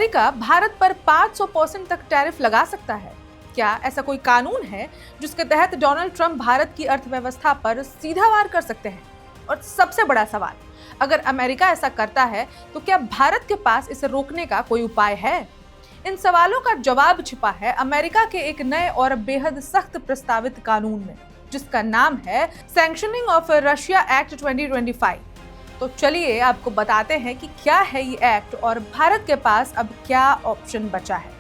America Bharat पर 500% तक tariff लगा सकता है। क्या ऐसा कोई कानून है जिसके तहत डोनाल्ड ट्रंप भारत की अर्थव्यवस्था पर सीधा वार कर सकते हैं? और सबसे बड़ा सवाल, अगर अमेरिका ऐसा करता है तो क्या भारत के पास इसे रोकने का कोई उपाय है? इन सवालों का जवाब छिपा है अमेरिका के एक नए और बेहद सख्त प्रस्तावित कानून में, जिसका नाम है सैंक्शनिंग ऑफ रशिया एक्ट 2025। तो चलिए आपको बताते हैं कि क्या है ये एक्ट और भारत के पास अब क्या ऑप्शन बचा है।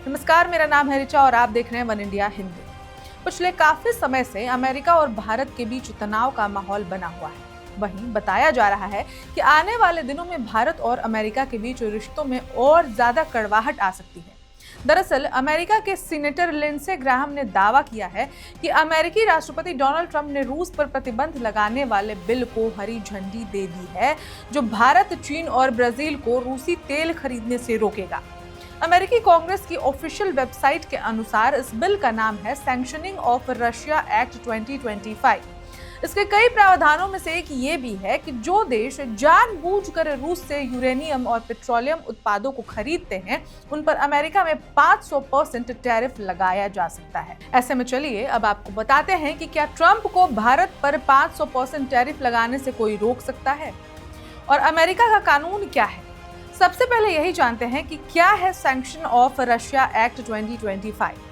नमस्कार, मेरा नाम है ऋचा और आप देख रहे हैं वन इंडिया हिंदी। पिछले काफी समय से अमेरिका और भारत के बीच तनाव का माहौल बना हुआ है। वहीं बताया जा रहा है कि आने वाले दिनों में भारत और अमेरिका के बीच रिश्तों में और ज्यादा कड़वाहट आ सकती है। दरअसल अमेरिका के सीनेटर लिंडसे ग्राहम ने दावा किया है कि अमेरिकी राष्ट्रपति डोनाल्ड ट्रंप ने रूस पर प्रतिबंध लगाने वाले बिल को हरी झंडी दे दी है, जो भारत, चीन और ब्राजील को रूसी तेल खरीदने से रोकेगा। अमेरिकी कांग्रेस की ऑफिशियल वेबसाइट के अनुसार इस बिल का नाम है सैंक्शनिंग ऑफ रशिया एक्ट 2025। इसके कई प्रावधानों में से एक ये भी है कि जो देश जानबूझकर रूस से यूरेनियम और पेट्रोलियम उत्पादों को खरीदते हैं, उन पर अमेरिका में 500% टैरिफ लगाया जा सकता है। ऐसे में चलिए अब आपको बताते हैं कि क्या ट्रंप को भारत पर 500% टैरिफ लगाने से कोई रोक सकता है और अमेरिका का कानून क्या है। सबसे पहले यही जानते हैं कि क्या है सैंक्शन ऑफ रशिया एक्ट 2025।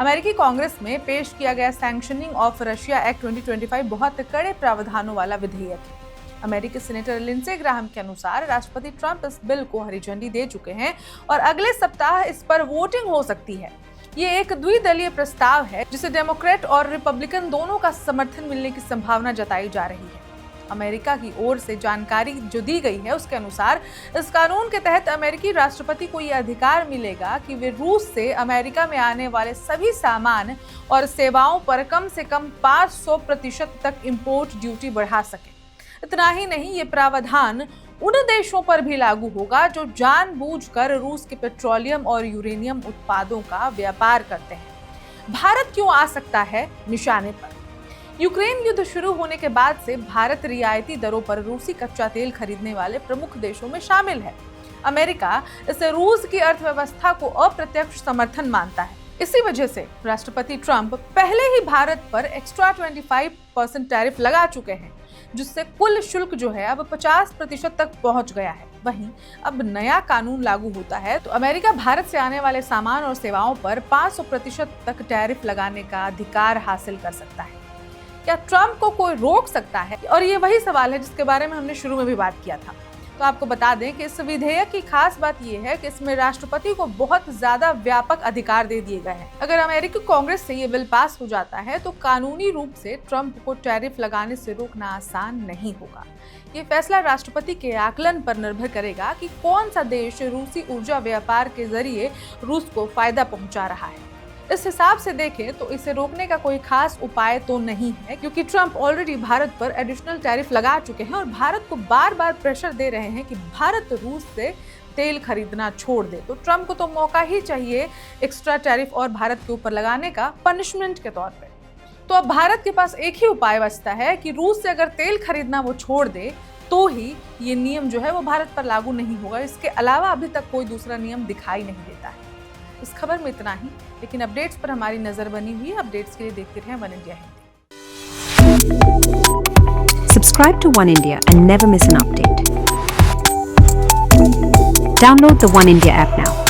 अमेरिकी कांग्रेस में पेश किया गया सैंक्शनिंग ऑफ रशिया एक्ट 2025 बहुत कड़े प्रावधानों वाला विधेयक है। अमेरिकी सीनेटर लिंडसे ग्राहम के अनुसार राष्ट्रपति ट्रंप इस बिल को हरी झंडी दे चुके हैं और अगले सप्ताह इस पर वोटिंग हो सकती है। ये एक द्विदलीय प्रस्ताव है जिसे डेमोक्रेट और रिपब्लिकन दोनों का समर्थन मिलने की संभावना जताई जा रही है। अमेरिका की ओर से जानकारी जो दी गई है उसके अनुसार इस कानून के तहत अमेरिकी राष्ट्रपति को यह अधिकार मिलेगा कि वे रूस से अमेरिका में आने वाले सभी सामान और सेवाओं पर कम से कम 500% तक इंपोर्ट ड्यूटी बढ़ा सके। इतना ही नहीं, ये प्रावधान उन देशों पर भी लागू होगा जो जानबूझकर रूस के पेट्रोलियम और यूरेनियम उत्पादों का व्यापार करते हैं। भारत क्यों आ सकता है निशाने पर? यूक्रेन युद्ध शुरू होने के बाद से भारत रियायती दरों पर रूसी कच्चा तेल खरीदने वाले प्रमुख देशों में शामिल है। अमेरिका इसे रूस की अर्थव्यवस्था को अप्रत्यक्ष समर्थन मानता है। इसी वजह से राष्ट्रपति ट्रंप पहले ही भारत पर एक्स्ट्रा 25% टैरिफ लगा चुके हैं, जिससे कुल शुल्क जो है अब 50% तक पहुंच गया है। वहीं अब नया कानून लागू होता है तो अमेरिका भारत से आने वाले सामान और सेवाओं पर 500% तक टैरिफ लगाने का अधिकार हासिल कर सकता है। क्या ट्रंप को कोई रोक सकता है? और ये वही सवाल है जिसके बारे में हमने शुरू में भी बात किया था। तो आपको बता दें कि इस विधेयक की खास बात यह है कि इसमें राष्ट्रपति को बहुत ज्यादा व्यापक अधिकार दे दिए गए हैं। अगर अमेरिकी कांग्रेस से ये बिल पास हो जाता है तो कानूनी रूप से ट्रंप को टैरिफ लगाने से रोकना आसान नहीं होगा। ये फैसला राष्ट्रपति के आकलन पर निर्भर करेगा कि कौन सा देश रूसी ऊर्जा व्यापार के जरिए रूस को फायदा पहुंचा रहा है। इस हिसाब से देखें तो इसे रोकने का कोई खास उपाय तो नहीं है, क्योंकि ट्रंप ऑलरेडी भारत पर एडिशनल टैरिफ लगा चुके हैं और भारत को बार बार प्रेशर दे रहे हैं कि भारत रूस से तेल खरीदना छोड़ दे। तो ट्रंप को तो मौका ही चाहिए एक्स्ट्रा टैरिफ और भारत के ऊपर लगाने का, पनिशमेंट के तौर पे। तो अब भारत के पास एक ही उपाय बचता है कि रूस से अगर तेल खरीदना वो छोड़ दे तो ही ये नियम जो है वो भारत पर लागू नहीं होगा। इसके अलावा अभी तक कोई दूसरा नियम दिखाई नहीं देता है। इस खबर में इतना ही, लेकिन अपडेट्स पर हमारी नजर बनी हुई है। अपडेट्स के लिए देखते रहें one India Hindi. Subscribe to One India and never miss an update. Download the One India app now.